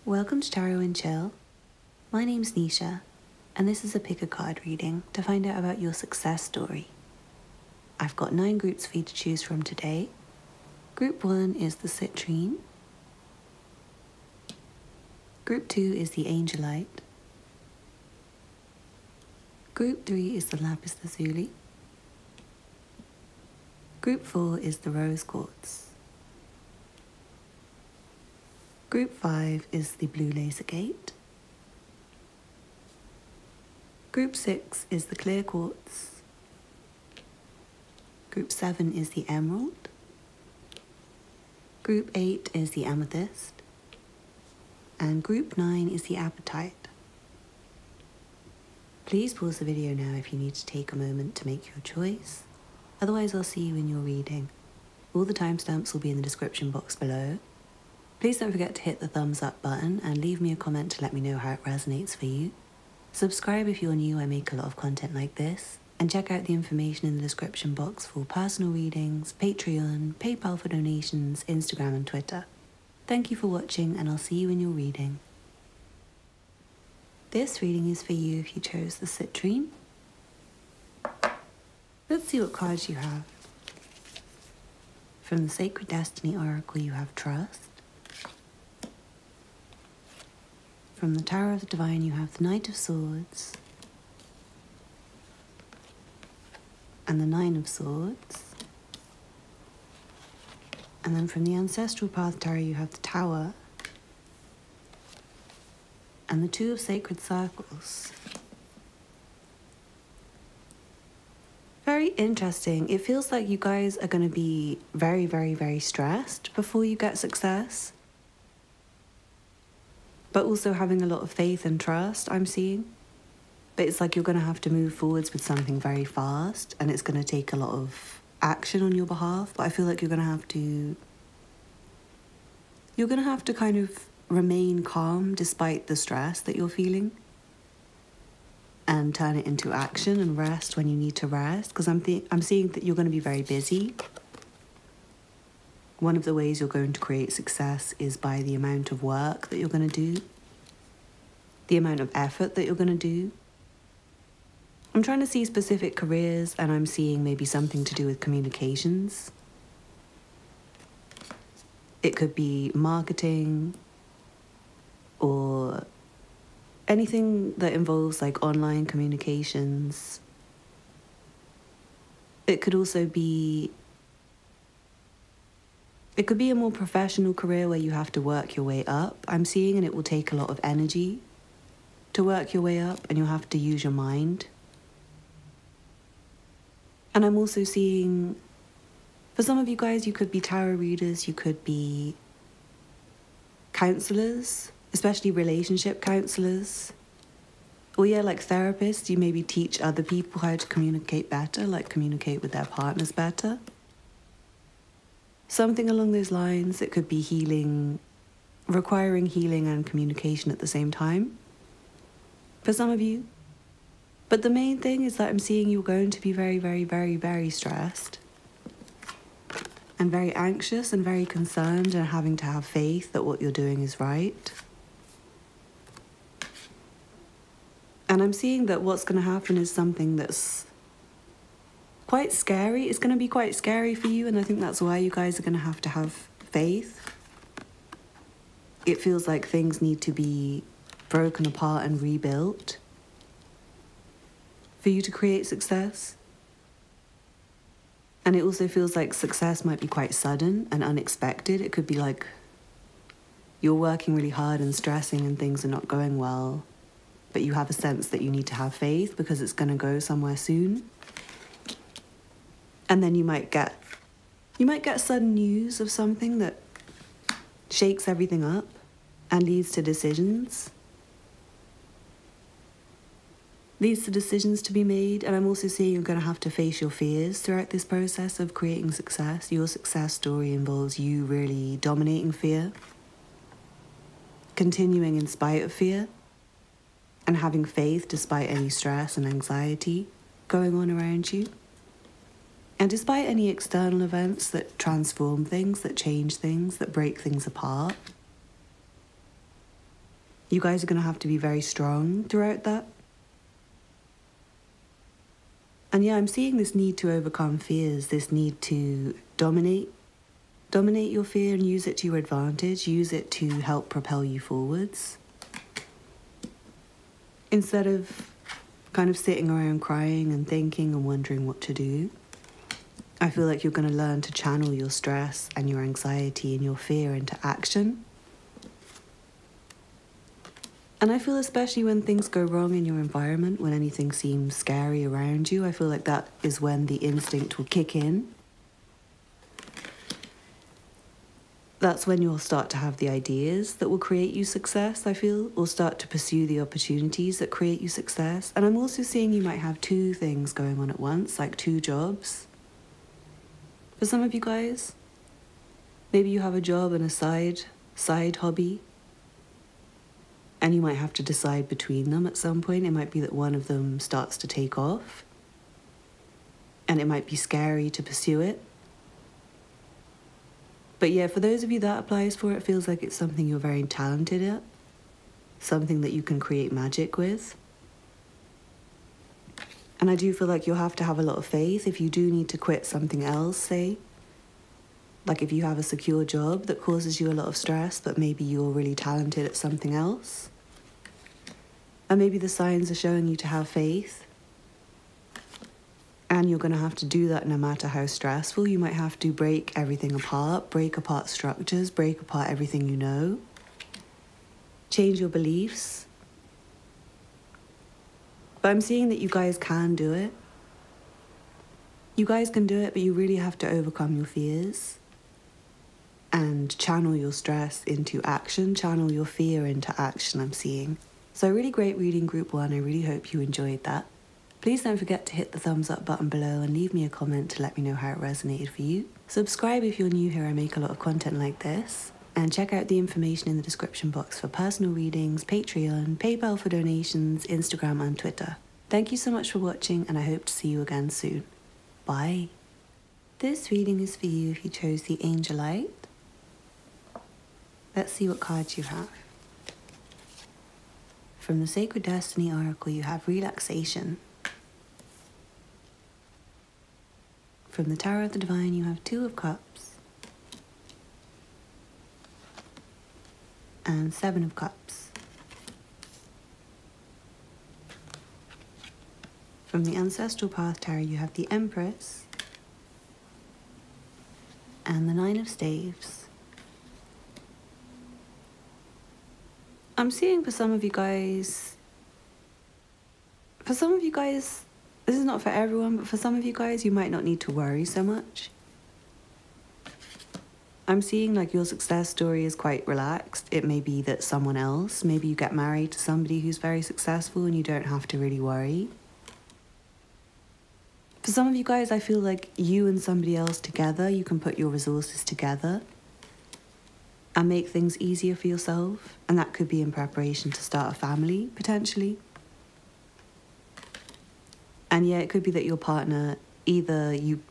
Welcome to Tarot and Chill. My name's Nisha, and this is a pick a card reading to find out about your success story. I've got 9 groups for you to choose from today. Group 1 is the Citrine. Group 2 is the Angelite. Group 3 is the Lapiz Lazuli. Group 4 is the Rose Quartz. Group 5 is the blue lace Agate. Group 6 is the clear quartz. Group 7 is the emerald. Group 8 is the amethyst. And group 9 is the apatite. Please pause the video now if you need to take a moment to make your choice. Otherwise, I'll see you in your reading. All the timestamps will be in the description box below. Please don't forget to hit the thumbs up button and leave me a comment to let me know how it resonates for you. Subscribe if you're new, I make a lot of content like this. And check out the information in the description box for personal readings, Patreon, PayPal for donations, Instagram and Twitter. Thank you for watching and I'll see you in your reading. This reading is for you if you chose the Citrine. Let's see what cards you have. From the Sacred Destiny Oracle you have Trust. From the Tower of the Divine you have the Knight of Swords and the Nine of Swords. And then from the Ancestral Path Tarot you have the Tower and the Two of Sacred Circles. Very interesting. It feels like you guys are going to be very, very, very stressed before you get success. But also having a lot of faith and trust, I'm seeing. But it's like you're going to have to move forwards with something very fast, and it's going to take a lot of action on your behalf. But I feel like you're going to have to kind of remain calm despite the stress that you're feeling, and turn it into action and rest when you need to rest. Because I'm seeing that you're going to be very busy. One of the ways you're going to create success is by the amount of work that you're going to do, the amount of effort that you're going to do. I'm trying to see specific careers, and I'm seeing maybe something to do with communications. It could be marketing or anything that involves like online communications. It could also be a more professional career where you have to work your way up, I'm seeing, and it will take a lot of energy to work your way up, and you'll have to use your mind. And I'm also seeing, for some of you guys, you could be tarot readers, you could be counselors, especially relationship counselors. Or yeah, like therapists, you maybe teach other people how to communicate better, like communicate with their partners better. Something along those lines. It could be healing, requiring healing and communication at the same time for some of you. But the main thing is that I'm seeing you're going to be very, very, very, very stressed and very anxious and very concerned, and having to have faith that what you're doing is right. And I'm seeing that what's going to happen is something that's quite scary. It's going to be quite scary for you, and I think that's why you guys are going to have faith. It feels like things need to be broken apart and rebuilt for you to create success. And it also feels like success might be quite sudden and unexpected. It could be like you're working really hard and stressing and things are not going well, but you have a sense that you need to have faith because it's going to go somewhere soon. And then you might get sudden news of something that shakes everything up and leads to decisions. Leads to decisions to be made. And I'm also seeing you're going to have to face your fears throughout this process of creating success. Your success story involves you really dominating fear, continuing in spite of fear, and having faith despite any stress and anxiety. going on around you. And despite any external events that transform things, that change things, that break things apart, you guys are going to have to be very strong throughout that. And yeah, I'm seeing this need to overcome fears, this need to dominate your fear and use it to your advantage, use it to help propel you forwards. Instead of kind of sitting around crying and thinking and wondering what to do, I feel like you're going to learn to channel your stress and your anxiety and your fear into action. And I feel especially when things go wrong in your environment, when anything seems scary around you, I feel like that is when the instinct will kick in. That's when you'll start to have the ideas that will create you success, I feel, or start to pursue the opportunities that create you success. And I'm also seeing you might have two things going on at once, like two jobs. For some of you guys, maybe you have a job and a side hobby, and you might have to decide between them at some point. It might be that one of them starts to take off, and it might be scary to pursue it. But yeah, for those of you that applies for, it feels like it's something you're very talented at, something that you can create magic with. And I do feel like you'll have to have a lot of faith if you do need to quit something else, say. Like if you have a secure job that causes you a lot of stress, but maybe you're really talented at something else. And maybe the signs are showing you to have faith. And you're going to have to do that no matter how stressful. You might have to break everything apart, break apart structures, break apart everything you know. Change your beliefs. But I'm seeing that you guys can do it. You guys can do it, but you really have to overcome your fears and channel your stress into action, channel your fear into action, I'm seeing. So really great reading group 1. I really hope you enjoyed that. Please don't forget to hit the thumbs up button below and leave me a comment to let me know how it resonated for you. Subscribe if you're new here, I make a lot of content like this. And check out the information in the description box for personal readings, Patreon, PayPal for donations, Instagram and Twitter. Thank you so much for watching, and I hope to see you again soon. Bye. This reading is for you if you chose the Angelite. Let's see what cards you have. From the Sacred Destiny Oracle, you have Relaxation. From the Tower of the Divine, you have Two of Cups and Seven of Cups. From the Ancestral Path Tarot, you have the Empress and the Nine of Staves. I'm seeing for some of you guys, this is not for everyone, but for some of you guys, you might not need to worry so much. I'm seeing like your success story is quite relaxed. It may be that someone else, maybe you get married to somebody who's very successful and you don't have to really worry. For some of you guys, I feel like you and somebody else together, you can put your resources together and make things easier for yourself. And that could be in preparation to start a family, potentially. And yeah, it could be that your partner, either you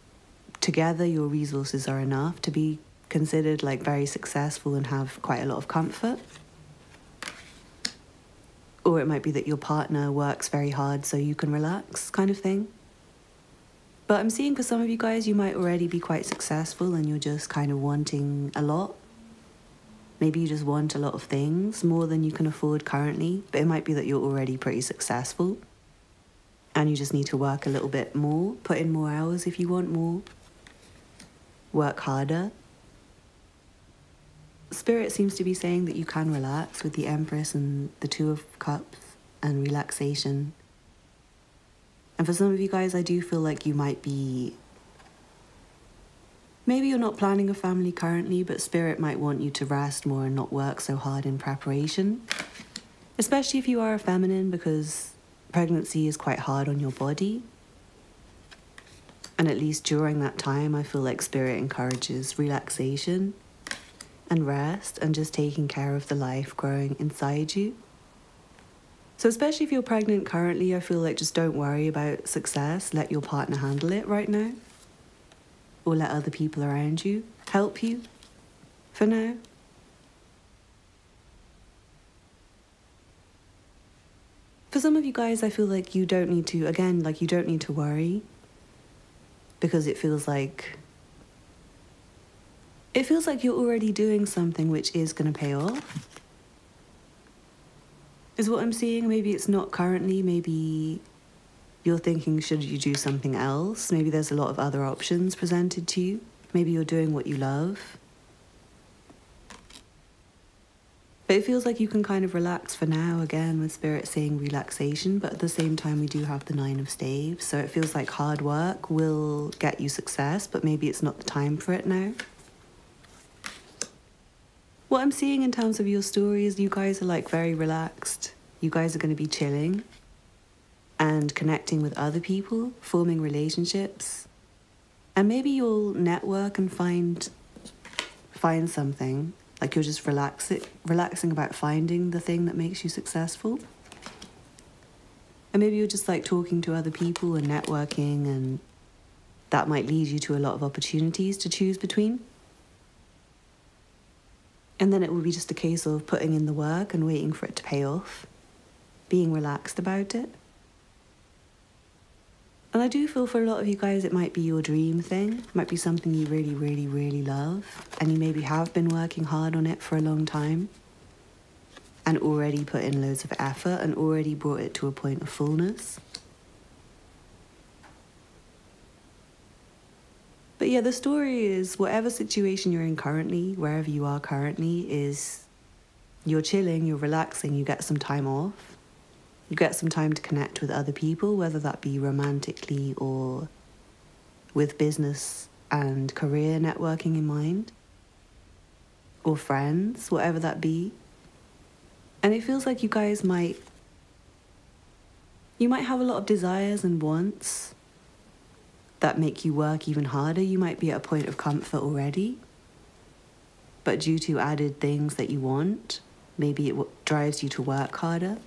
together, your resources are enough to be considered like very successful and have quite a lot of comfort. Or it might be that your partner works very hard so you can relax, kind of thing. But I'm seeing for some of you guys, you might already be quite successful and you're just kind of wanting a lot. Maybe you just want a lot of things, more than you can afford currently, but it might be that you're already pretty successful and you just need to work a little bit more, put in more hours if you want more, work harder. Spirit seems to be saying that you can relax with the Empress and the Two of Cups and relaxation. And for some of you guys, I do feel like you might be, maybe you're not planning a family currently, but Spirit might want you to rest more and not work so hard in preparation. Especially if you are a feminine, because pregnancy is quite hard on your body. And at least during that time, I feel like Spirit encourages relaxation and rest and just taking care of the life growing inside you. So especially if you're pregnant currently, I feel like just don't worry about success. Let your partner handle it right now. Or let other people around you help you for now. For some of you guys, I feel like you don't need to, again, like you don't need to worry, because it feels like you're already doing something which is going to pay off. Is what I'm seeing. Maybe it's not currently, maybe you're thinking, should you do something else? Maybe there's a lot of other options presented to you. Maybe you're doing what you love. But it feels like you can kind of relax for now, again, with Spirit saying relaxation, but at the same time we do have the 9 of Staves, so it feels like hard work will get you success, but maybe it's not the time for it now. What I'm seeing in terms of your story is you guys are like very relaxed. You guys are going to be chilling and connecting with other people, forming relationships, and maybe you'll network and find something. Like you're just relaxing about finding the thing that makes you successful. And maybe you're just like talking to other people and networking, and that might lead you to a lot of opportunities to choose between. And then it will be just a case of putting in the work and waiting for it to pay off, being relaxed about it. And I do feel for a lot of you guys it might be your dream thing. It might be something you really, really, really love, and you maybe have been working hard on it for a long time and already put in loads of effort and already brought it to a point of fullness. But yeah, the story is whatever situation you're in currently, wherever you are currently, is you're chilling, you're relaxing, you get some time off. You get some time to connect with other people, whether that be romantically or with business and career networking in mind, or friends, whatever that be. And it feels like you guys might have a lot of desires and wants that make you work even harder. You might be at a point of comfort already, but due to added things that you want, maybe it drives you to work harder.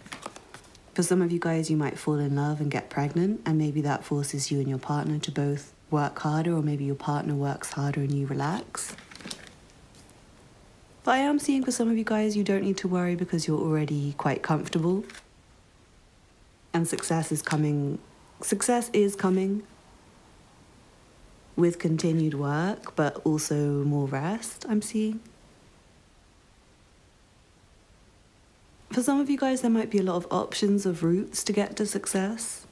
For some of you guys, you might fall in love and get pregnant, and maybe that forces you and your partner to both work harder, or maybe your partner works harder and you relax. But I am seeing for some of you guys, you don't need to worry because you're already quite comfortable. And success is coming with continued work, but also more rest, I'm seeing. For some of you guys, there might be a lot of options of routes to get to success.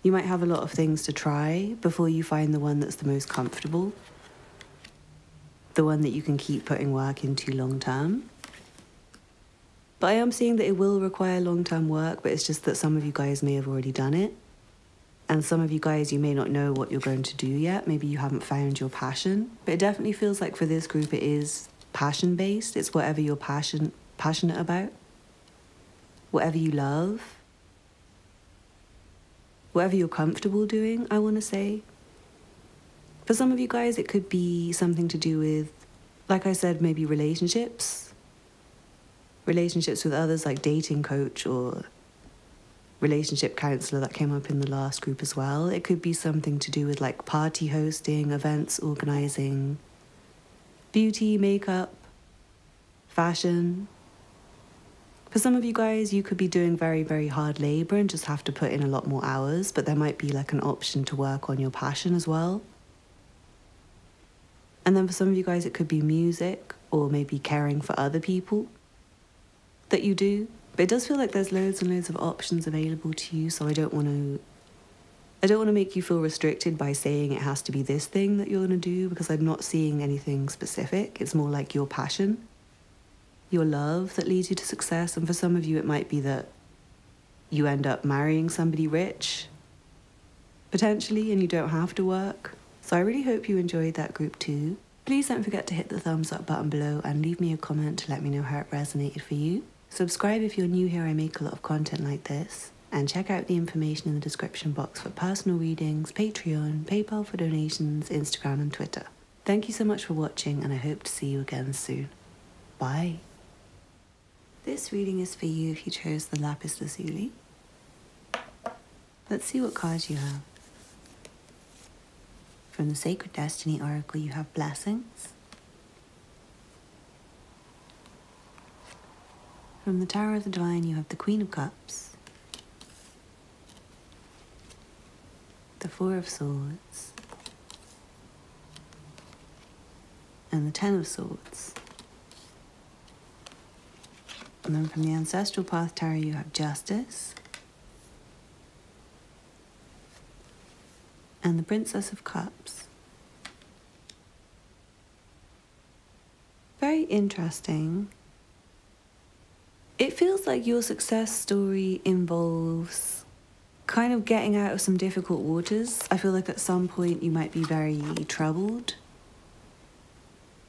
You might have a lot of things to try before you find the one that's the most comfortable, the one that you can keep putting work into long term. But I am seeing that it will require long-term work, but it's just that some of you guys may have already done it. And some of you guys, you may not know what you're going to do yet. Maybe you haven't found your passion. But it definitely feels like for this group, it is passion-based. It's whatever you're passionate about, whatever you love, whatever you're comfortable doing, I want to say. For some of you guys, it could be something to do with, like I said, maybe relationships with others, like dating coach or relationship counselor that came up in the last group as well. It could be something to do with like party hosting, events organizing, beauty, makeup, fashion. For some of you guys, you could be doing very, very hard labor and just have to put in a lot more hours, but there might be like an option to work on your passion as well. And then for some of you guys, it could be music or maybe caring for other people that you do. But it does feel like there's loads and loads of options available to you, so I don't want to make you feel restricted by saying it has to be this thing that you're going to do, because I'm not seeing anything specific. It's more like your passion, your love that leads you to success. And for some of you, it might be that you end up marrying somebody rich, potentially, and you don't have to work. So I really hope you enjoyed that group too. Please don't forget to hit the thumbs up button below and leave me a comment to let me know how it resonated for you. Subscribe if you're new here. I make a lot of content like this. And check out the information in the description box for personal readings, Patreon, PayPal for donations, Instagram and Twitter. Thank you so much for watching, and I hope to see you again soon. Bye. This reading is for you if you chose the Lapis Lazuli. Let's see what cards you have. From the Sacred Destiny Oracle, you have Blessings. From the Tower of the Divine, you have the Queen of Cups, the Four of Swords, and the Ten of Swords. And then from the Ancestral Path Tarot, you have Justice, and the Princess of Cups. Very interesting. It feels like your success story involves kind of getting out of some difficult waters. I feel like at some point you might be very troubled,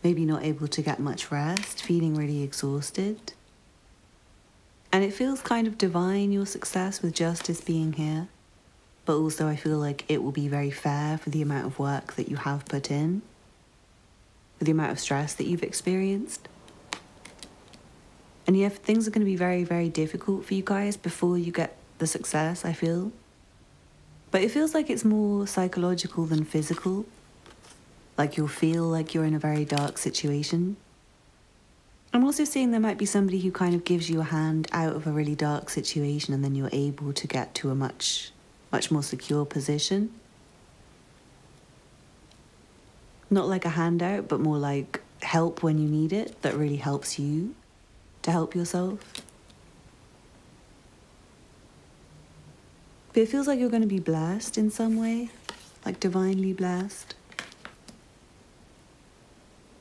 maybe not able to get much rest, feeling really exhausted. And it feels kind of divine, your success, with Justice being here. But also I feel like it will be very fair for the amount of work that you have put in, for the amount of stress that you've experienced. And yeah, things are going to be very, very difficult for you guys before you get the success, I feel. But it feels like it's more psychological than physical. Like you'll feel like you're in a very dark situation. I'm also seeing there might be somebody who kind of gives you a hand out of a really dark situation, and then you're able to get to a much more secure position. Not like a handout, but more like help when you need it, that really helps you to help yourself. But it feels like you're going to be blessed in some way, like divinely blessed.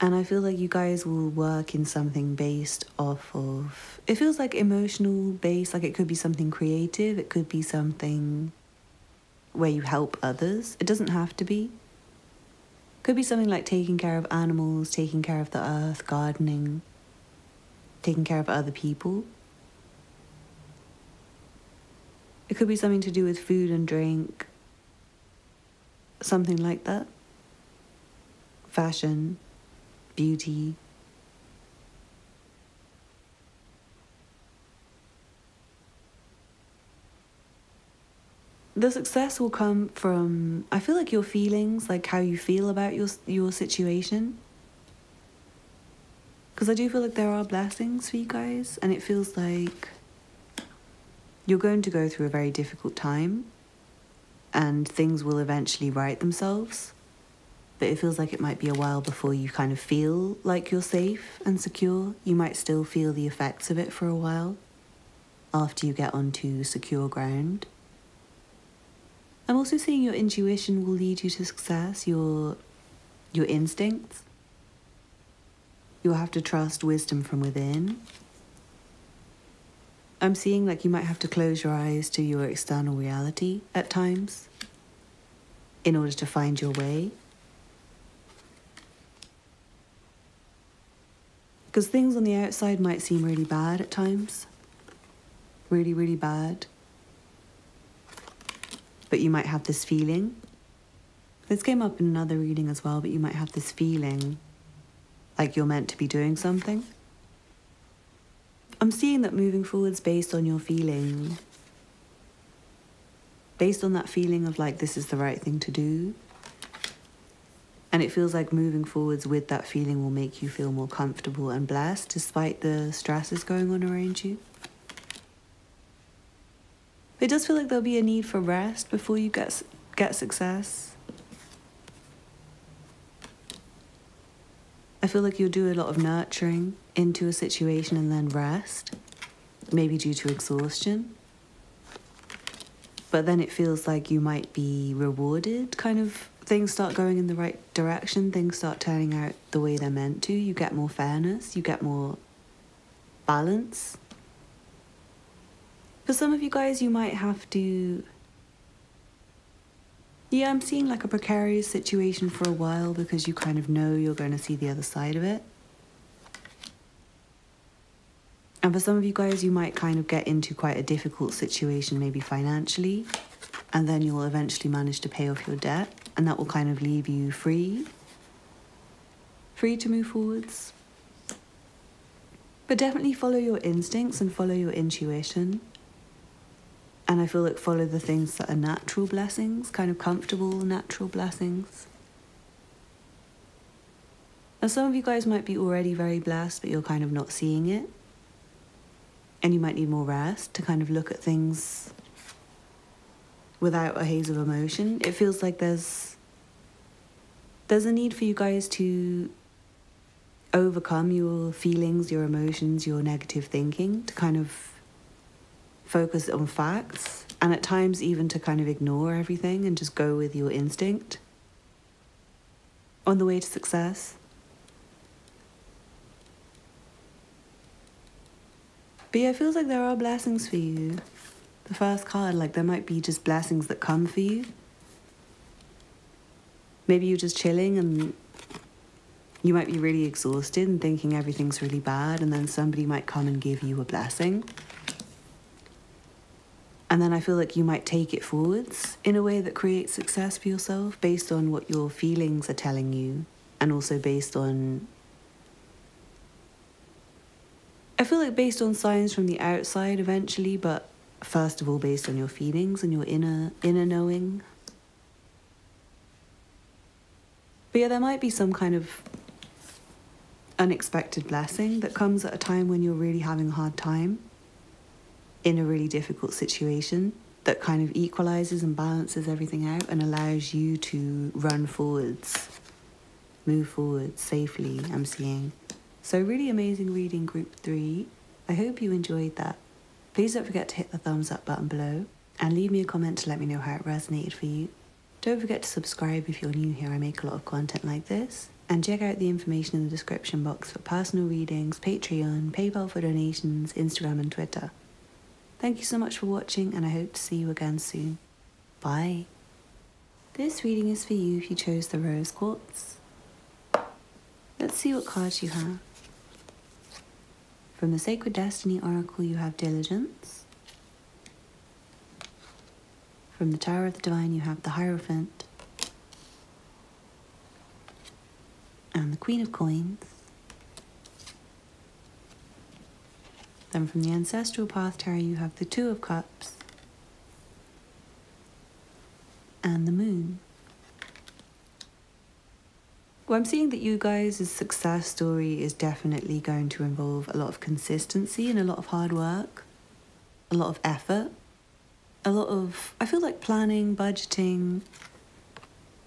And I feel like you guys will work in something based off of, it feels like emotional based, like it could be something creative, it could be something where you help others. It doesn't have to be. Could be something like taking care of animals, taking care of the earth, gardening, taking care of other people. It could be something to do with food and drink, something like that. Fashion, beauty. The success will come from, I feel like your feelings, like how you feel about your situation. Because I do feel like there are blessings for you guys, and it feels like you're going to go through a very difficult time and things will eventually right themselves. But it feels like it might be a while before you kind of feel like you're safe and secure. You might still feel the effects of it for a while after you get onto secure ground. I'm also seeing your intuition will lead you to success, your instincts. You'll have to trust wisdom from within. I'm seeing like you might have to close your eyes to your external reality at times in order to find your way. Because things on the outside might seem really bad at times. Really, really bad. But you might have this feeling. This came up in another reading as well, but you might have this feeling like you're meant to be doing something. I'm seeing that moving forwards based on your feeling, based on that feeling of like this is the right thing to do. And it feels like moving forwards with that feeling will make you feel more comfortable and blessed despite the stresses going on around you. It does feel like there'll be a need for rest before you get success. I feel like you'll do a lot of nurturing into a situation and then rest, maybe due to exhaustion. But then it feels like you might be rewarded, kind of things start going in the right direction, things start turning out the way they're meant to. You get more fairness, you get more balance. For some of you guys, you might have to... Yeah, I'm seeing like a precarious situation for a while because you kind of know you're going to see the other side of it. And for some of you guys, you might kind of get into quite a difficult situation, maybe financially, and then you'll eventually manage to pay off your debt, and that will kind of leave you free to move forwards. But definitely follow your instincts and follow your intuition. And I feel like follow the things that are natural blessings, kind of comfortable natural blessings. And some of you guys might be already very blessed, but you're kind of not seeing it. And you might need more rest to kind of look at things without a haze of emotion. It feels like there's a need for you guys to overcome your feelings, your emotions, your negative thinking, to kind of focus on facts, and at times even to kind of ignore everything and just go with your instinct on the way to success. But yeah, it feels like there are blessings for you. The first card, like there might be just blessings that come for you. Maybe you're just chilling and you might be really exhausted and thinking everything's really bad, and then somebody might come and give you a blessing. And then I feel like you might take it forwards in a way that creates success for yourself based on what your feelings are telling you, and also based on, I feel like based on signs from the outside eventually, but first of all based on your feelings and your inner knowing. But yeah, there might be some kind of unexpected blessing that comes at a time when you're really having a hard time in a really difficult situation, that kind of equalizes and balances everything out and allows you to run forwards, move forward safely, I'm seeing. So really amazing reading, group 3. I hope you enjoyed that. Please don't forget to hit the thumbs up button below and leave me a comment to let me know how it resonated for you. Don't forget to subscribe if you're new here. I make a lot of content like this. And check out the information in the description box for personal readings, Patreon, PayPal for donations, Instagram and Twitter. Thank you so much for watching, and I hope to see you again soon. Bye. This reading is for you if you chose the Rose Quartz. Let's see what cards you have. From the Sacred Destiny Oracle, you have Diligence. From the Tower of the Divine, you have the Hierophant. And the Queen of Coins. Then from the Ancestral Path Tarot, you have the Two of Cups and the Moon. Well, I'm seeing that you guys' success story is definitely going to involve a lot of consistency and a lot of hard work, a lot of effort, a lot of, I feel like, planning, budgeting,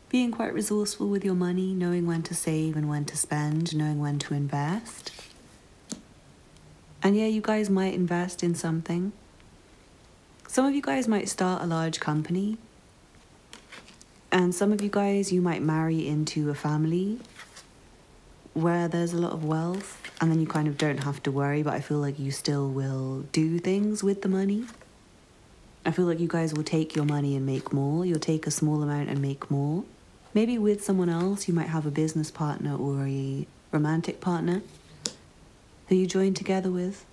being quite resourceful with your money, knowing when to save and when to spend, knowing when to invest. And yeah, you guys might invest in something. Some of you guys might start a large company. And some of you guys, you might marry into a family where there's a lot of wealth. And then you kind of don't have to worry, but I feel like you still will do things with the money. I feel like you guys will take your money and make more. You'll take a small amount and make more. Maybe with someone else, you might have a business partner or a romantic partner who you join together with.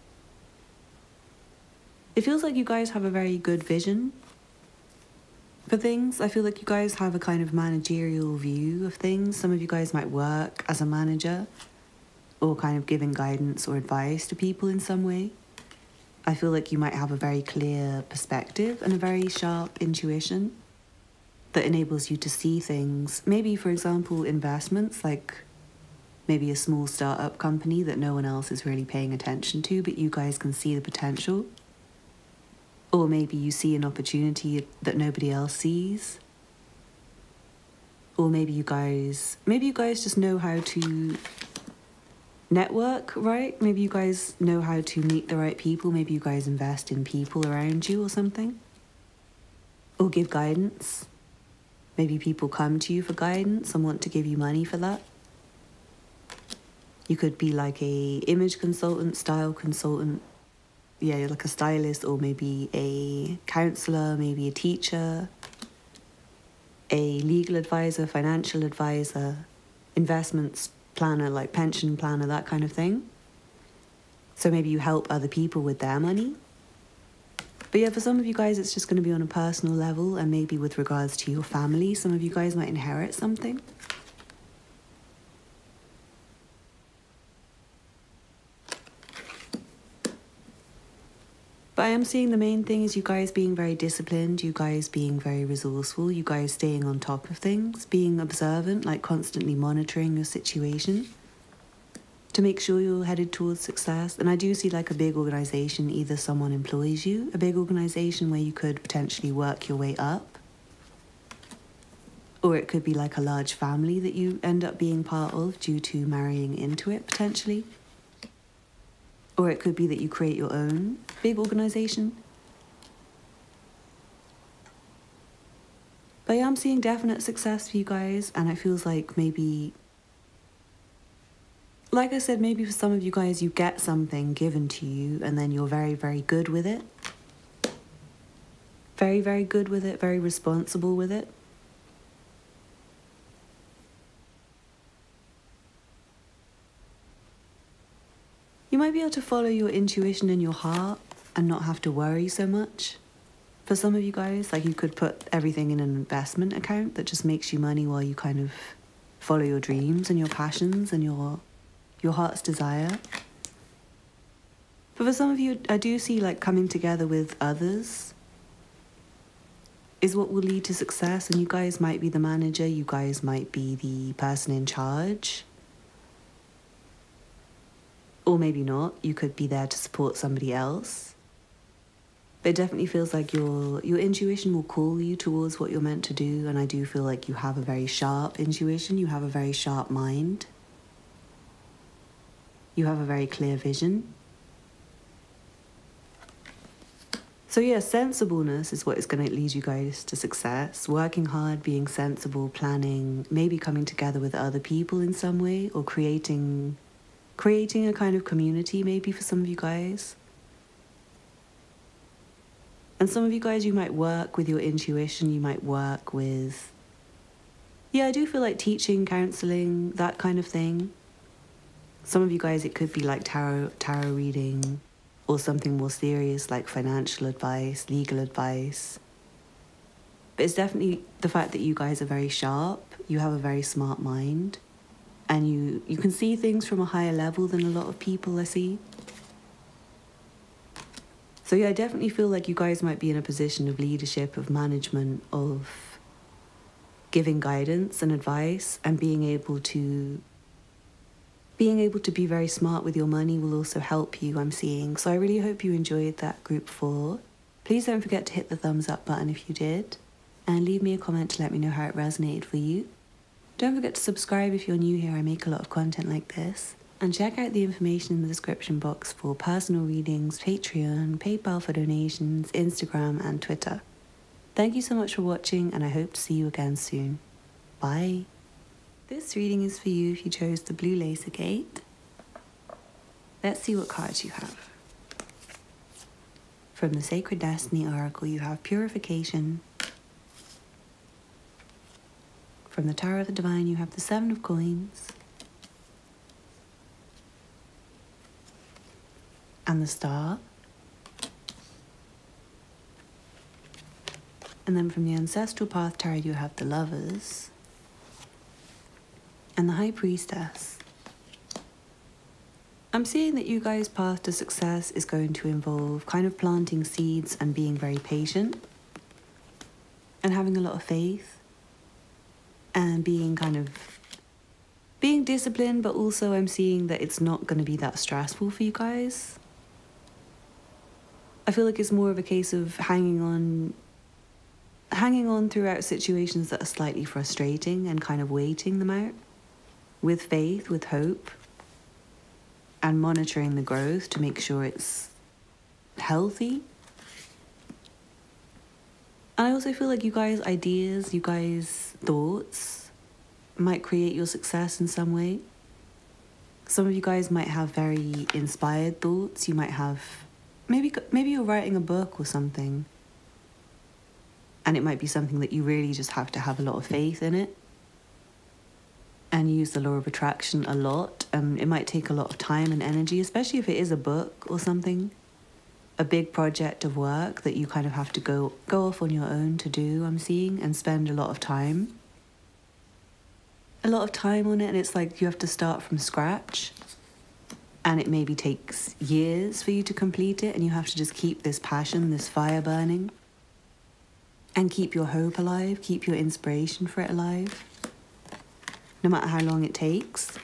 It feels like you guys have a very good vision for things. I feel like you guys have a kind of managerial view of things. Some of you guys might work as a manager or kind of giving guidance or advice to people in some way. I feel like you might have a very clear perspective and a very sharp intuition that enables you to see things. Maybe, for example, investments, like maybe a small startup company that no one else is really paying attention to, but you guys can see the potential. Or maybe you see an opportunity that nobody else sees. Or maybe you guys just know how to network, right? Maybe you guys know how to meet the right people. Maybe you guys invest in people around you or something. Or give guidance. Maybe people come to you for guidance and want to give you money for that. You could be like a image consultant, style consultant, yeah, like a stylist, or maybe a counselor, maybe a teacher, a legal advisor, financial advisor, investments planner, like pension planner, that kind of thing. So maybe you help other people with their money. But yeah, for some of you guys, it's just going to be on a personal level, and maybe with regards to your family. Some of you guys might inherit something. But I am seeing the main thing is you guys being very disciplined, you guys being very resourceful, you guys staying on top of things, being observant, like constantly monitoring your situation to make sure you're headed towards success. And I do see like a big organization, either someone employs you, a big organization where you could potentially work your way up, or it could be like a large family that you end up being part of due to marrying into it potentially. Or it could be that you create your own big organization. But yeah, I'm seeing definite success for you guys, and it feels like maybe, like I said, maybe for some of you guys, you get something given to you and then you're very, very good with it. Very, very good with it, very responsible with it. You might be able to follow your intuition and your heart and not have to worry so much. For some of you guys, like you could put everything in an investment account that just makes you money while you kind of follow your dreams and your passions and your heart's desire. But for some of you, I do see like coming together with others is what will lead to success, and you guys might be the manager, you guys might be the person in charge. Or maybe not, you could be there to support somebody else. But it definitely feels like your intuition will call you towards what you're meant to do, and I do feel like you have a very sharp intuition, you have a very sharp mind. You have a very clear vision. So yeah, sensibleness is what is going to lead you guys to success. Working hard, being sensible, planning, maybe coming together with other people in some way, or creating a kind of community maybe for some of you guys. And some of you guys, you might work with your intuition, you might work with, yeah, I do feel like teaching, counseling, that kind of thing. Some of you guys, it could be like tarot reading, or something more serious like financial advice, legal advice. But it's definitely the fact that you guys are very sharp, you have a very smart mind, and you can see things from a higher level than a lot of people I see. So yeah, I definitely feel like you guys might be in a position of leadership, of management, of giving guidance and advice, and being able to be very smart with your money will also help you, I'm seeing. So I really hope you enjoyed that group 4. Please don't forget to hit the thumbs up button if you did, and leave me a comment to let me know how it resonated for you. Don't forget to subscribe if you're new here, I make a lot of content like this. And check out the information in the description box for personal readings, Patreon, PayPal for donations, Instagram and Twitter. Thank you so much for watching, and I hope to see you again soon. Bye. This reading is for you if you chose the blue lace Agate. Let's see what cards you have. From the Sacred Destiny Oracle, you have Purification. From the Tower of the Divine, you have the 7 of Coins. And the Star. And then from the Ancestral Path Tarot, you have the Lovers. And the High Priestess. I'm seeing that you guys' path to success is going to involve kind of planting seeds and being very patient. And having a lot of faith. And being disciplined, but also I'm seeing that it's not going to be that stressful for you guys. I feel like it's more of a case of hanging on throughout situations that are slightly frustrating and kind of waiting them out with faith, with hope, and monitoring the growth to make sure it's healthy. And I also feel like you guys' ideas, you guys' thoughts might create your success in some way. Some of you guys might have very inspired thoughts. You might have, maybe you're writing a book or something. And it might be something that you really just have to have a lot of faith in it. And use the law of attraction a lot. It might take a lot of time and energy, especially if it is a book or something. A big project of work that you kind of have to go off on your own to do, I'm seeing, and spend a lot of time. A lot of time on it, and it's like you have to start from scratch. and it maybe takes years for you to complete it, and you have to just keep this passion, this fire burning, and keep your hope alive, keep your inspiration for it alive, no matter how long it takes.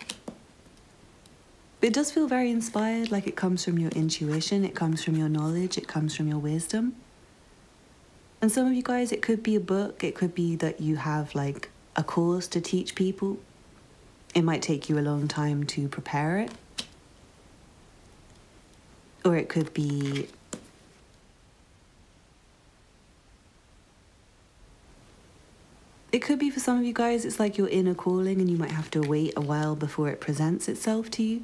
But it does feel very inspired, like it comes from your intuition, it comes from your knowledge, it comes from your wisdom. And some of you guys, it could be a book, it could be that you have like a course to teach people. It might take you a long time to prepare it. Or it could be for some of you guys, it's like your inner calling and you might have to wait a while before it presents itself to you.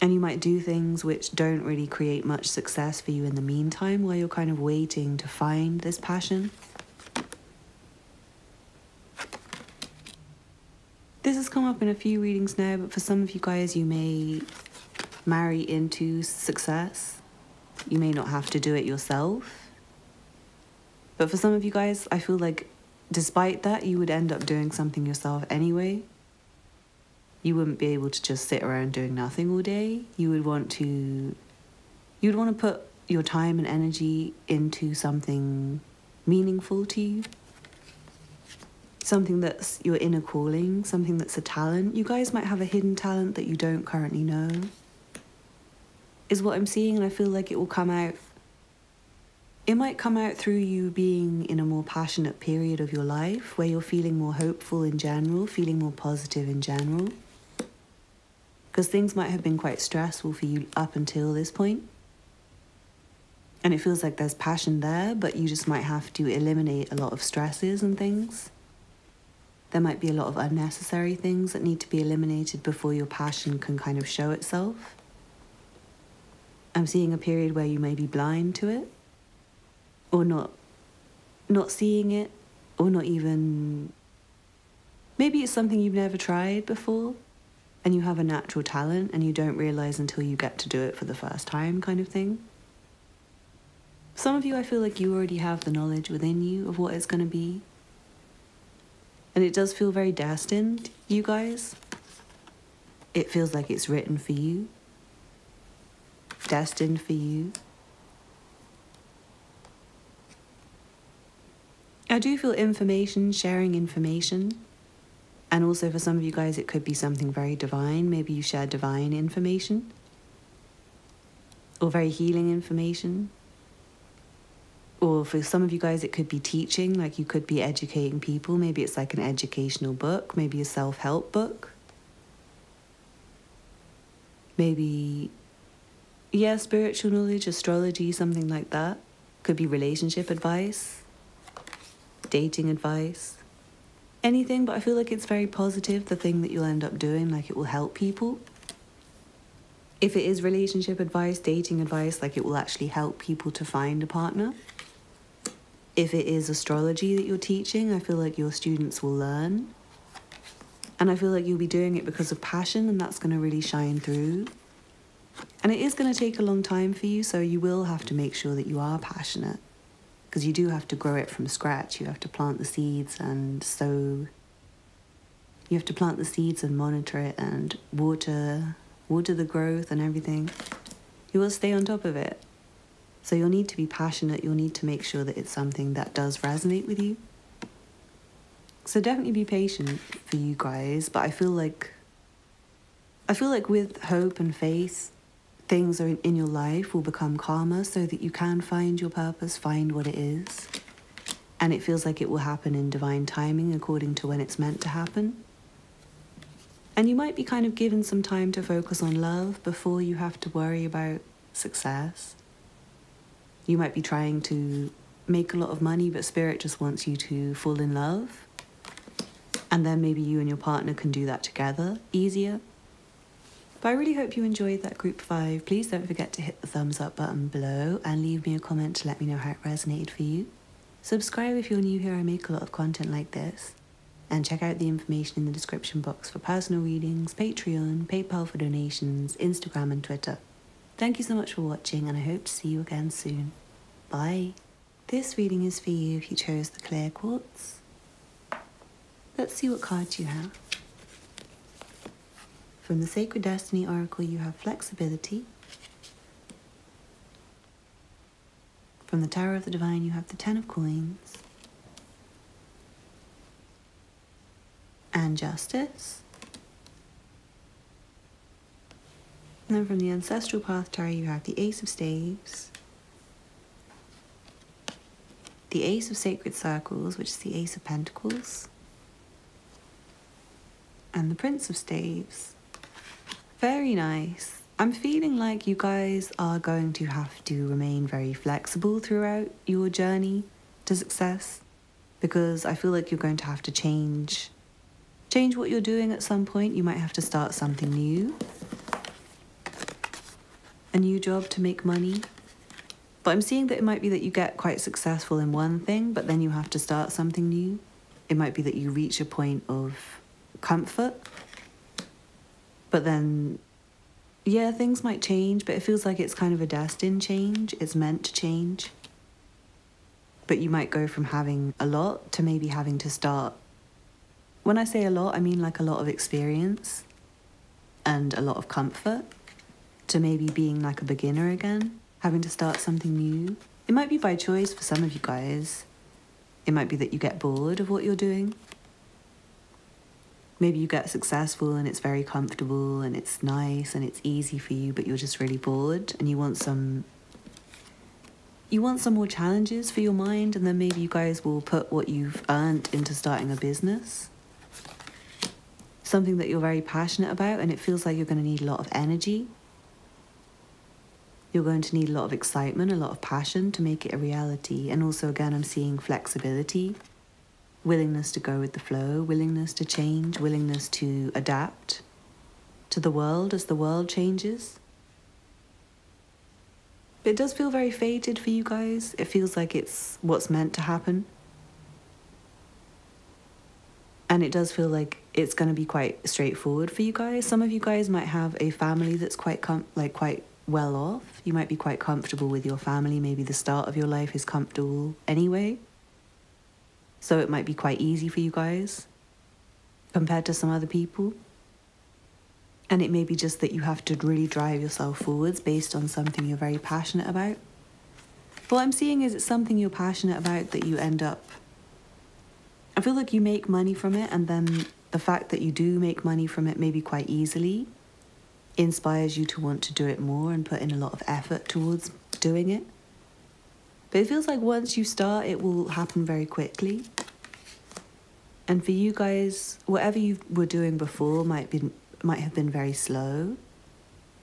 And you might do things which don't really create much success for you in the meantime while you're kind of waiting to find this passion. This has come up in a few readings now, but for some of you guys, you may marry into success. You may not have to do it yourself. But for some of you guys, I feel like despite that, you would end up doing something yourself anyway. You wouldn't be able to just sit around doing nothing all day. You'd want to put your time and energy into something meaningful to you. Something that's your inner calling, something that's a talent. You guys might have a hidden talent that you don't currently know, is what I'm seeing, and I feel like it will come out. It might come out through you being in a more passionate period of your life where you're feeling more hopeful in general, feeling more positive in general. Because things might have been quite stressful for you up until this point. And it feels like there's passion there, but you just might have to eliminate a lot of stresses and things. There might be a lot of unnecessary things that need to be eliminated before your passion can kind of show itself. I'm seeing a period where you may be blind to it, or not seeing it, or not even... Maybe it's something you've never tried before, and you have a natural talent, and you don't realize until you get to do it for the first time kind of thing. Some of you, I feel like you already have the knowledge within you of what it's going to be. And it does feel very destined, you guys. It feels like it's written for you. Destined for you. I do feel information, sharing information. And also for some of you guys, it could be something very divine. Maybe you share divine information. Or very healing information. Or for some of you guys, it could be teaching, like you could be educating people. Maybe it's like an educational book, maybe a self-help book. Maybe, yeah, spiritual knowledge, astrology, something like that. Could be relationship advice, dating advice, anything, but I feel like it's very positive, the thing that you'll end up doing, like it will help people. If it is relationship advice, dating advice, like it will actually help people to find a partner. If it is astrology that you're teaching, I feel like your students will learn. And I feel like you'll be doing it because of passion, and that's going to really shine through. And it is going to take a long time for you, so you will have to make sure that you are passionate. Because you do have to grow it from scratch. You have to plant the seeds and sow. You have to plant the seeds and monitor it and water the growth and everything. You will stay on top of it. So you'll need to be passionate, you'll need to make sure that it's something that does resonate with you. So definitely be patient for you guys, but I feel like with hope and faith, things in your life will become calmer so that you can find your purpose, find what it is. And it feels like it will happen in divine timing according to when it's meant to happen. And you might be kind of given some time to focus on love before you have to worry about success. You might be trying to make a lot of money, but Spirit just wants you to fall in love. And then maybe you and your partner can do that together, easier. But I really hope you enjoyed that group 5. Please don't forget to hit the thumbs up button below and leave me a comment to let me know how it resonated for you. Subscribe if you're new here, I make a lot of content like this. And check out the information in the description box for personal readings, Patreon, PayPal for donations, Instagram and Twitter. Thank you so much for watching, and I hope to see you again soon. Bye. This reading is for you if you chose the clear quartz. Let's see what cards you have. From the Sacred Destiny Oracle, you have flexibility. From the Tower of the Divine, you have the Ten of Coins and Justice. And then from the Ancestral Path Tarot, you have the Ace of Staves, the Ace of Sacred Circles, which is the Ace of Pentacles, and the Prince of Staves. Very nice. I'm feeling like you guys are going to have to remain very flexible throughout your journey to success, because I feel like you're going to have to change what you're doing at some point. You might have to start something new, a new job to make money. But I'm seeing that it might be that you get quite successful in one thing, but then you have to start something new. It might be that you reach a point of comfort, but then, yeah, things might change, but it feels like it's kind of a destined change. It's meant to change. But you might go from having a lot to maybe having to start. When I say a lot, I mean like a lot of experience and a lot of comfort, to maybe being like a beginner again, having to start something new. It might be by choice for some of you guys. It might be that you get bored of what you're doing. Maybe you get successful and it's very comfortable and it's nice and it's easy for you, but you're just really bored and you want some more challenges for your mind, and then maybe you guys will put what you've earned into starting a business. Something that you're very passionate about, and it feels like you're going to need a lot of energy. You're going to need a lot of excitement, a lot of passion to make it a reality. And also, again, I'm seeing flexibility. Willingness to go with the flow, willingness to change, willingness to adapt to the world as the world changes. But it does feel very fated for you guys. It feels like it's what's meant to happen. And it does feel like it's going to be quite straightforward for you guys. Some of you guys might have a family that's quite well off. You might be quite comfortable with your family. Maybe the start of your life is comfortable anyway. So it might be quite easy for you guys compared to some other people. And it may be just that you have to really drive yourself forwards based on something you're very passionate about. But what I'm seeing is it's something you're passionate about that you end up... I feel like you make money from it, and then the fact that you do make money from it maybe quite easily inspires you to want to do it more and put in a lot of effort towards doing it. But it feels like once you start, it will happen very quickly. And for you guys, whatever you were doing before might have been very slow,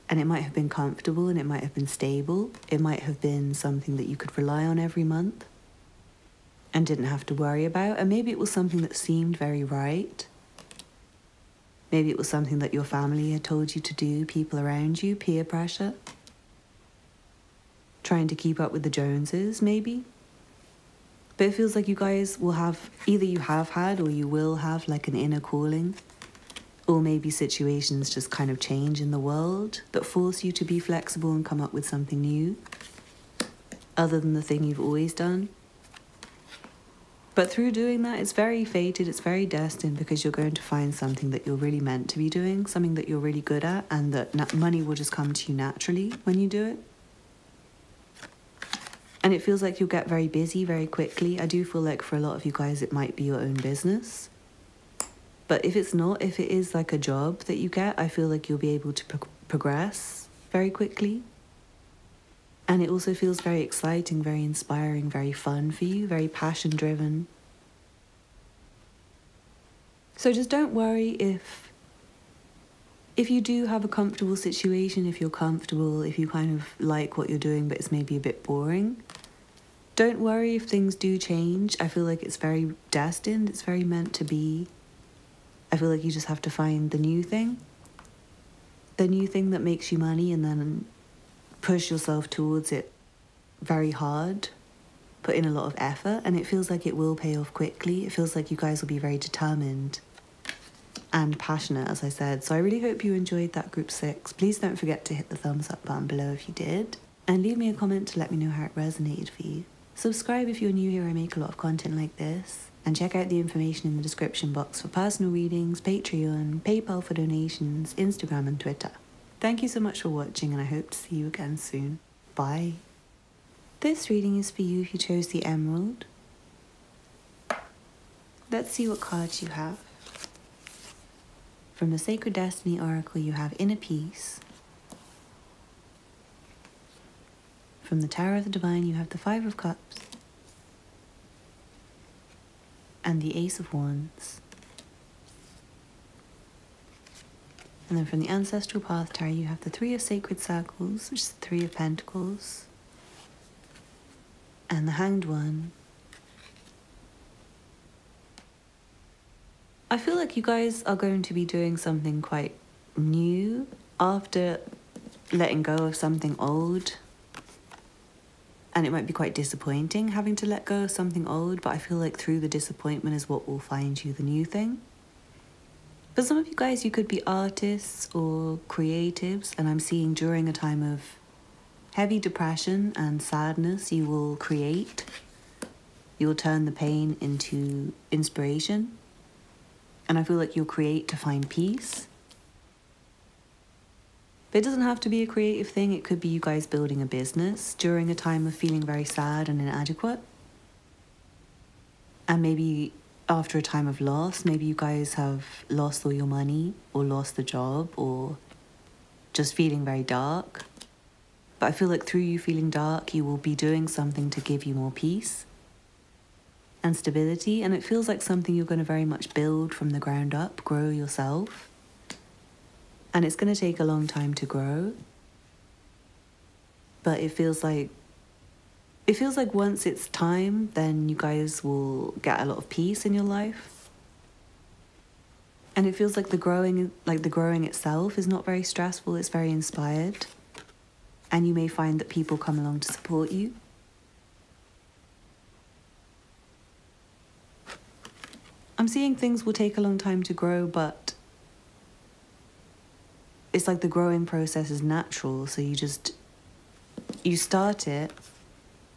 and it might have been comfortable, and it might have been stable. It might have been something that you could rely on every month and didn't have to worry about. And maybe it was something that seemed very right. Maybe it was something that your family had told you to do, people around you, peer pressure. Trying to keep up with the Joneses, maybe. But it feels like you guys will have, either you have had or you will have like an inner calling, or maybe situations just kind of change in the world that force you to be flexible and come up with something new, other than the thing you've always done. But through doing that, it's very fated, it's very destined, because you're going to find something that you're really meant to be doing, something that you're really good at, and that money will just come to you naturally when you do it. And it feels like you'll get very busy very quickly. I do feel like for a lot of you guys, it might be your own business. But if it's not, if it is like a job that you get, I feel like you'll be able to progress very quickly. And it also feels very exciting, very inspiring, very fun for you, very passion-driven. So just don't worry if you do have a comfortable situation, if you're comfortable, if you kind of like what you're doing but it's maybe a bit boring. Don't worry if things do change. I feel like it's very destined, it's very meant to be. I feel like you just have to find the new thing that makes you money, and then push yourself towards it very hard, put in a lot of effort, and it feels like it will pay off quickly. It feels like you guys will be very determined and passionate, as I said. So I really hope you enjoyed that group 6. Please don't forget to hit the thumbs up button below if you did, and leave me a comment to let me know how it resonated for you. Subscribe if you're new here. I make a lot of content like this, And check out the information in the description box for personal readings, Patreon, PayPal for donations, Instagram and Twitter. Thank you so much for watching, and I hope to see you again soon. Bye. This reading is for you who chose the Emerald. Let's see what cards you have. From the Sacred Destiny Oracle, you have Inner Peace. From the Tower of the Divine, you have the Five of Cups and the Ace of Wands. And then from the Ancestral Path Tarot, you have the Three of Sacred Circles, which is the Three of Pentacles, and the Hanged One. I feel like you guys are going to be doing something quite new after letting go of something old. And it might be quite disappointing having to let go of something old, but I feel like through the disappointment is what will find you the new thing. For some of you guys, you could be artists or creatives, and I'm seeing during a time of heavy depression and sadness, you will create. You will turn the pain into inspiration. And I feel like you'll create to find peace. But it doesn't have to be a creative thing. It could be you guys building a business during a time of feeling very sad and inadequate. And maybe after a time of loss, maybe you guys have lost all your money or lost the job or just feeling very dark. But I feel like through you feeling dark, you will be doing something to give you more peace and stability. And it feels like something you're going to very much build from the ground up, grow yourself. And it's going to take a long time to grow. But it feels like once it's time, then you guys will get a lot of peace in your life. And it feels like the growing itself is not very stressful, it's very inspired. And you may find that people come along to support you. I'm seeing things will take a long time to grow, but it's like the growing process is natural. So you start it,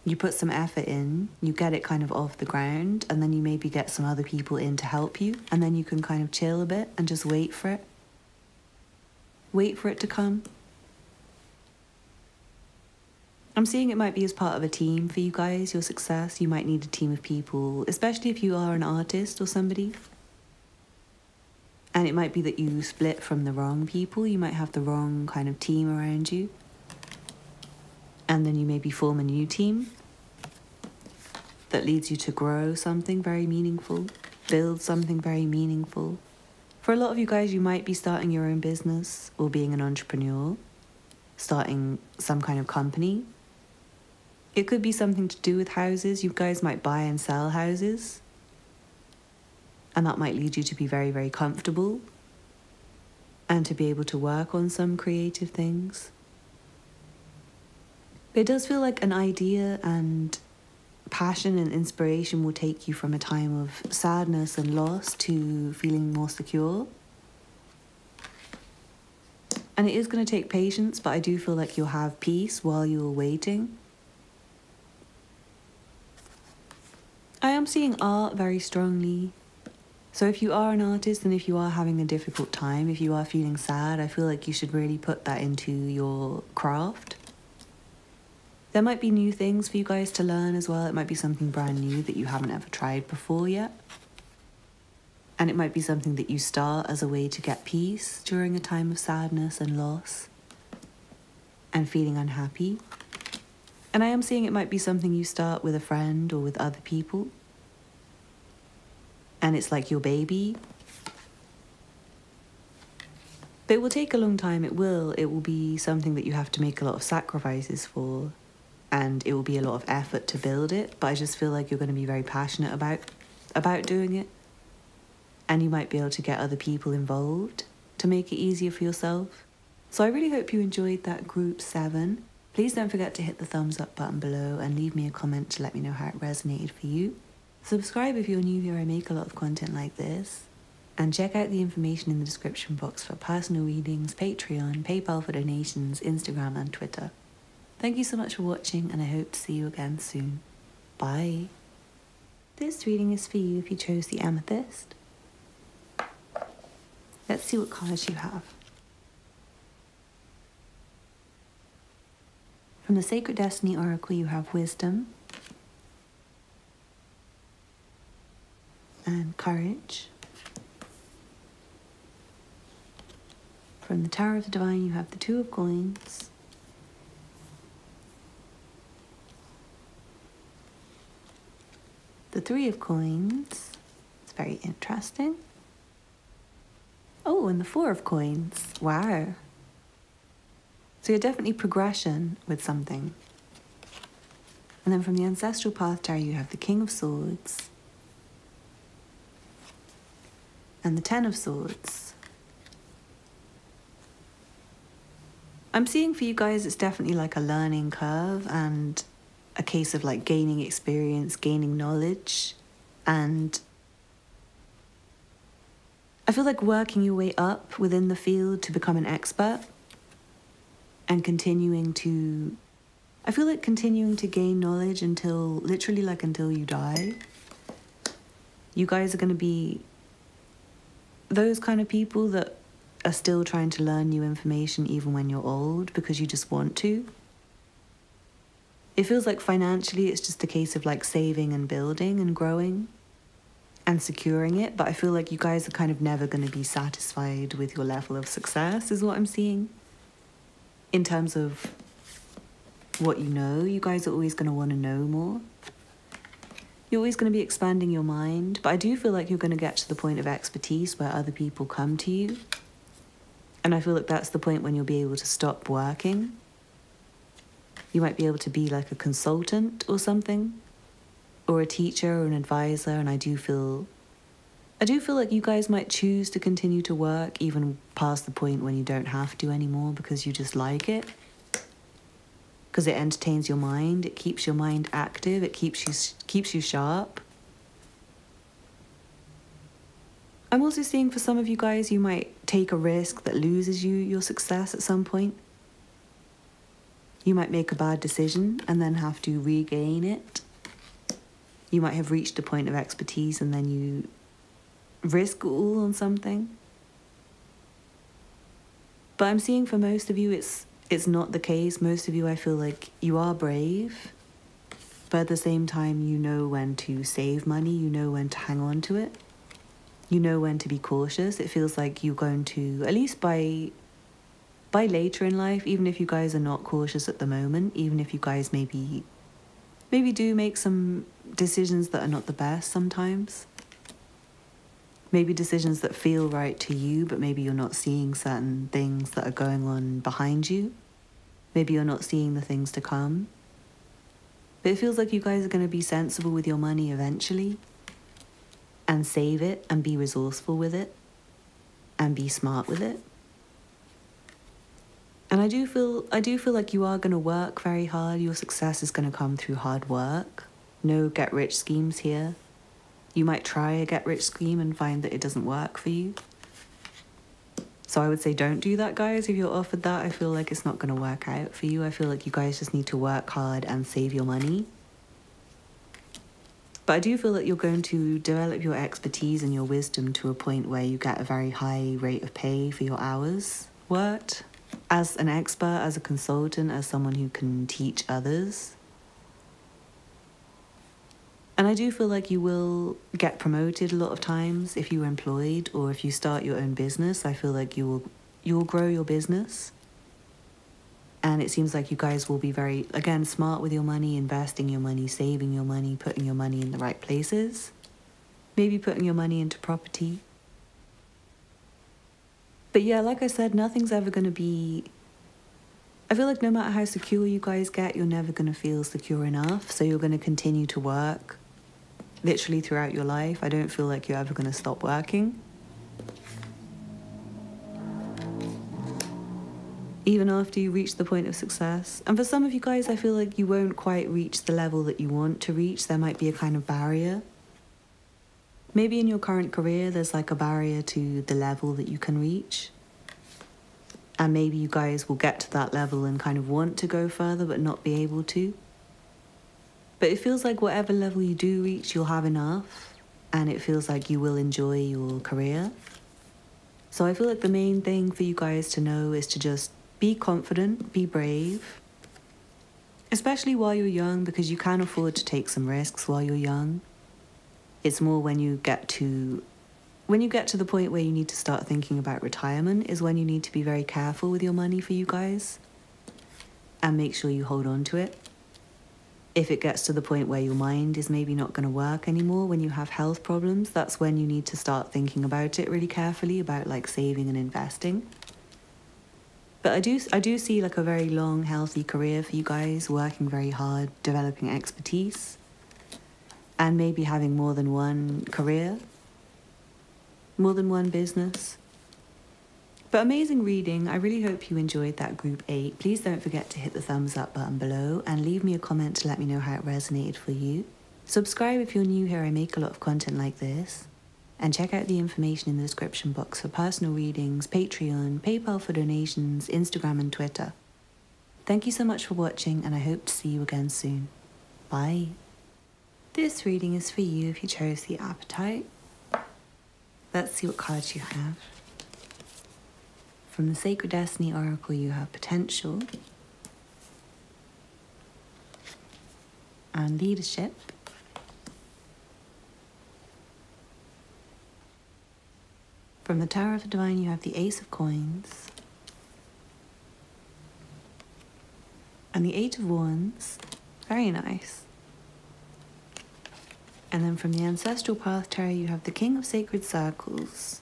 you put some effort in, you get it kind of off the ground, and then you maybe get some other people in to help you, and then you can kind of chill a bit and just wait for it. Wait for it to come. I'm seeing it might be as part of a team for you guys, your success. You might need a team of people, especially if you are an artist or somebody. And it might be that you split from the wrong people. You might have the wrong kind of team around you. And then you maybe form a new team that leads you to grow something very meaningful, build something very meaningful. For a lot of you guys, you might be starting your own business or being an entrepreneur, starting some kind of company. It could be something to do with houses. You guys might buy and sell houses. And that might lead you to be very, very comfortable and to be able to work on some creative things. It does feel like an idea and passion and inspiration will take you from a time of sadness and loss to feeling more secure. And it is going to take patience, but I do feel like you'll have peace while you're waiting. I am seeing art very strongly. So if you are an artist and if you are having a difficult time, if you are feeling sad, I feel like you should really put that into your craft. There might be new things for you guys to learn as well. It might be something brand new that you haven't ever tried before yet. And it might be something that you start as a way to get peace during a time of sadness and loss and feeling unhappy. And I am seeing it might be something you start with a friend or with other people. And it's like your baby. But it will take a long time, it will. It will be something that you have to make a lot of sacrifices for. And it will be a lot of effort to build it. But I just feel like you're going to be very passionate about doing it. And you might be able to get other people involved to make it easier for yourself. So I really hope you enjoyed that group 7. Please don't forget to hit the thumbs up button below and leave me a comment to let me know how it resonated for you. Subscribe if you're new here, I make a lot of content like this. And check out the information in the description box for personal readings, Patreon, PayPal for donations, Instagram and Twitter. Thank you so much for watching, and I hope to see you again soon. Bye. This reading is for you if you chose the Amethyst. Let's see what cards you have. From the Sacred Destiny Oracle, you have Wisdom and Courage. From the Tower of the Divine, you have the Two of Coins, the Three of Coins. It's very interesting. Oh, and the Four of Coins. Wow. So you're definitely progression with something. And then from the Ancestral Path Tarot, you have the King of Swords and the Ten of Swords. I'm seeing for you guys, it's definitely like a learning curve and a case of like gaining experience, gaining knowledge, and I feel like working your way up within the field to become an expert and continuing to gain knowledge until, literally like until you die. You guys are going to be those kind of people that are still trying to learn new information even when you're old because you just want to. It feels like financially it's just a case of like saving and building and growing and securing it, but I feel like you guys are kind of never going to be satisfied with your level of success is what I'm seeing. In terms of what you know, you guys are always going to want to know more. You're always going to be expanding your mind, but I do feel like you're going to get to the point of expertise where other people come to you. And I feel like that's the point when you'll be able to stop working. You might be able to be like a consultant or something, or a teacher or an advisor, and I do feel like you guys might choose to continue to work even past the point when you don't have to anymore because you just like it. Because it entertains your mind, it keeps your mind active, it keeps you sharp. I'm also seeing for some of you guys, you might take a risk that loses you your success at some point. You might make a bad decision and then have to regain it. You might have reached a point of expertise and then you risk all on something. But I'm seeing for most of you, it's not the case. Most of you, I feel like you are brave, but at the same time, you know when to save money, you know when to hang on to it. You know when to be cautious. It feels like you're going to, at least by later in life, even if you guys are not cautious at the moment, even if you guys maybe do make some decisions that are not the best sometimes. Maybe decisions that feel right to you, but maybe you're not seeing certain things that are going on behind you. Maybe you're not seeing the things to come. But it feels like you guys are going to be sensible with your money eventually and save it and be resourceful with it and be smart with it. And I do feel like you are going to work very hard. Your success is going to come through hard work. No get-rich schemes here. You might try a get-rich scheme and find that it doesn't work for you. So I would say don't do that, guys. If you're offered that, I feel like it's not going to work out for you. I feel like you guys just need to work hard and save your money. But I do feel that you're going to develop your expertise and your wisdom to a point where you get a very high rate of pay for your hours worked. As an expert, as a consultant, as someone who can teach others. And I do feel like you will get promoted a lot of times if you're employed or if you start your own business. I feel like you will grow your business. And it seems like you guys will be very, again, smart with your money, investing your money, saving your money, putting your money in the right places. Maybe putting your money into property. But yeah, like I said, nothing's ever going to be... I feel like no matter how secure you guys get, you're never going to feel secure enough. So you're going to continue to work literally throughout your life. I don't feel like you're ever going to stop working. Even after you reach the point of success. And for some of you guys, I feel like you won't quite reach the level that you want to reach. There might be a kind of barrier. Maybe in your current career, there's like a barrier to the level that you can reach. And maybe you guys will get to that level and kind of want to go further, but not be able to. But it feels like whatever level you do reach, you'll have enough, and it feels like you will enjoy your career. So I feel like the main thing for you guys to know is to just be confident, be brave, especially while you're young, because you can afford to take some risks while you're young. It's more when you get to the point where you need to start thinking about retirement is when you need to be very careful with your money for you guys and make sure you hold on to it. If it gets to the point where your mind is maybe not going to work anymore, when you have health problems, that's when you need to start thinking about it really carefully, about like saving and investing. But I do see like a very long, healthy career for you guys, working very hard, developing expertise, and maybe having more than one career, more than one business. But amazing reading. I really hope you enjoyed that group 8. Please don't forget to hit the thumbs up button below and leave me a comment to let me know how it resonated for you. Subscribe if you're new here. I make a lot of content like this. And check out the information in the description box for personal readings, Patreon, PayPal for donations, Instagram and Twitter. Thank you so much for watching, and I hope to see you again soon. Bye. This reading is for you if you chose the Apatite. Let's see what cards you have. From the Sacred Destiny Oracle, you have Potential and Leadership. From the Tower of the Divine, you have the Ace of Coins and the Eight of Wands. Very nice. And then from the Ancestral Path Tarot, you have the King of Sacred Circles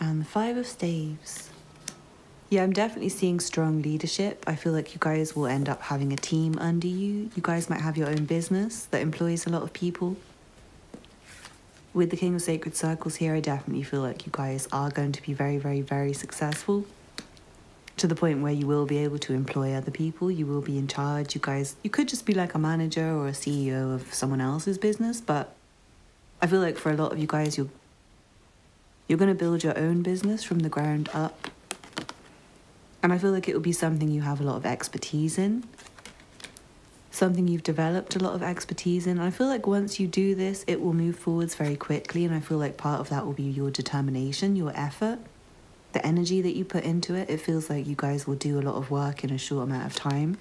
and the Five of Staves. Yeah, I'm definitely seeing strong leadership. I feel like you guys will end up having a team under you. You guys might have your own business that employs a lot of people. With the King of Sacred Circles here, I definitely feel like you guys are going to be very, very, very successful, to the point where you will be able to employ other people. You will be in charge. You could just be like a manager or a CEO of someone else's business, but I feel like for a lot of you guys, you're going to build your own business from the ground up. And I feel like it will be something you have a lot of expertise in, something you've developed a lot of expertise in. I feel like once you do this, it will move forwards very quickly, and I feel like part of that will be your determination, your effort, the energy that you put into it. It feels like you guys will do a lot of work in a short amount of time.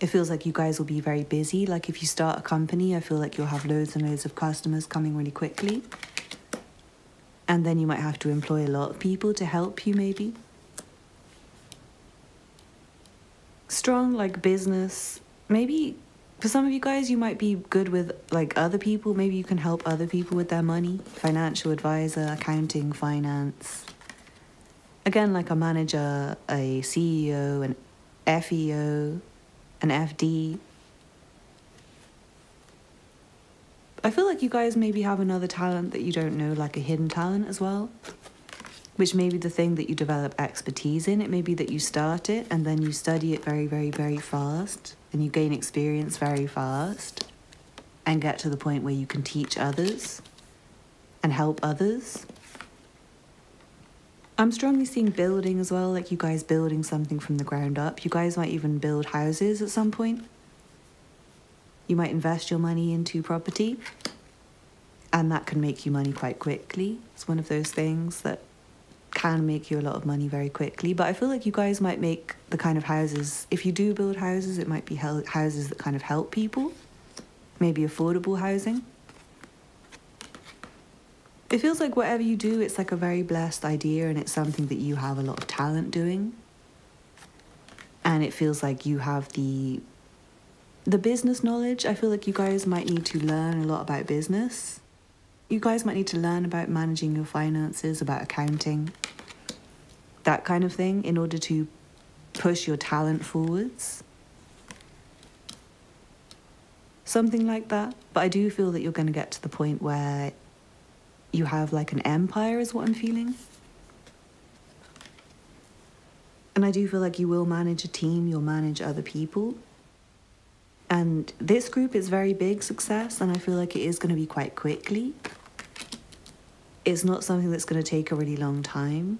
It feels like you guys will be very busy. Like if you start a company, I feel like you'll have loads and loads of customers coming really quickly. And then you might have to employ a lot of people to help you maybe. Strong like business. Maybe for some of you guys, you might be good with like other people. Maybe you can help other people with their money. Financial advisor, accounting, finance. Again, like a manager, a CEO, an FEO, an FD. I feel like you guys maybe have another talent that you don't know, like a hidden talent as well, which may be the thing that you develop expertise in. It may be that you start it and then you study it very, very, very fast, and you gain experience very fast and get to the point where you can teach others and help others. I'm strongly seeing building as well, like you guys building something from the ground up. You guys might even build houses at some point. You might invest your money into property, and that can make you money quite quickly. It's one of those things that can make you a lot of money very quickly. But I feel like you guys might make the kind of houses, if you do build houses, it might be houses that kind of help people, maybe affordable housing. It feels like whatever you do, it's like a very blessed idea, and it's something that you have a lot of talent doing. And it feels like you have the business knowledge. I feel like you guys might need to learn a lot about business. You guys might need to learn about managing your finances, about accounting, that kind of thing, in order to push your talent forwards. Something like that. But I do feel that you're going to get to the point where you have like an empire, is what I'm feeling. And I do feel like you will manage a team, you'll manage other people. And this group is very big success, and I feel like it is going to be quite quickly. It's not something that's going to take a really long time.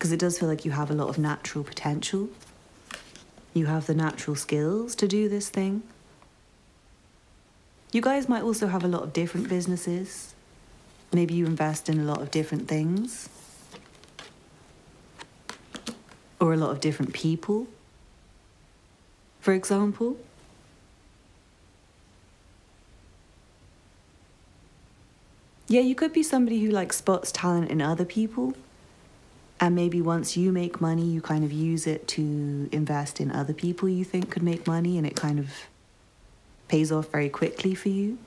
because it does feel like you have a lot of natural potential. You have the natural skills to do this thing. You guys might also have a lot of different businesses. Maybe you invest in a lot of different things. Or a lot of different people, for example. Yeah, you could be somebody who like spots talent in other people. And maybe once you make money, you kind of use it to invest in other people you think could make money, and it kind of pays off very quickly for you.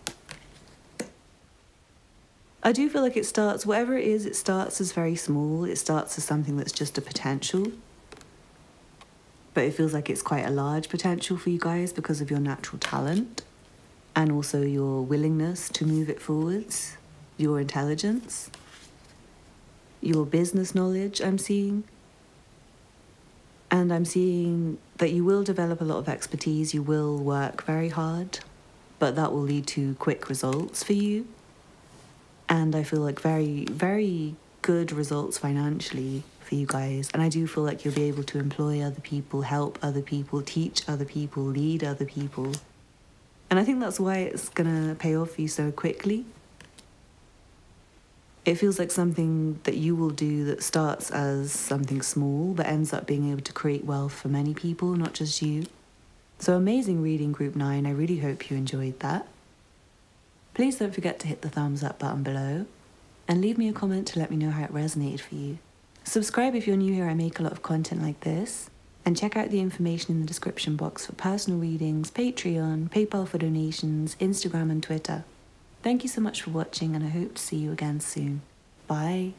I do feel like it starts, whatever it is, it starts as very small. It starts as something that's just a potential. But it feels like it's quite a large potential for you guys because of your natural talent and also your willingness to move it forwards, your intelligence. Your business knowledge, I'm seeing. And I'm seeing that you will develop a lot of expertise, you will work very hard, but that will lead to quick results for you. And I feel like very, very good results financially for you guys. And I do feel like you'll be able to employ other people, help other people, teach other people, lead other people. And I think that's why it's gonna pay off for you so quickly. It feels like something that you will do that starts as something small, but ends up being able to create wealth for many people, not just you. So amazing reading, Group 9. I really hope you enjoyed that. Please don't forget to hit the thumbs up button below and leave me a comment to let me know how it resonated for you. Subscribe if you're new here. I make a lot of content like this. And check out the information in the description box for personal readings, Patreon, PayPal for donations, Instagram and Twitter. Thank you so much for watching, and I hope to see you again soon. Bye.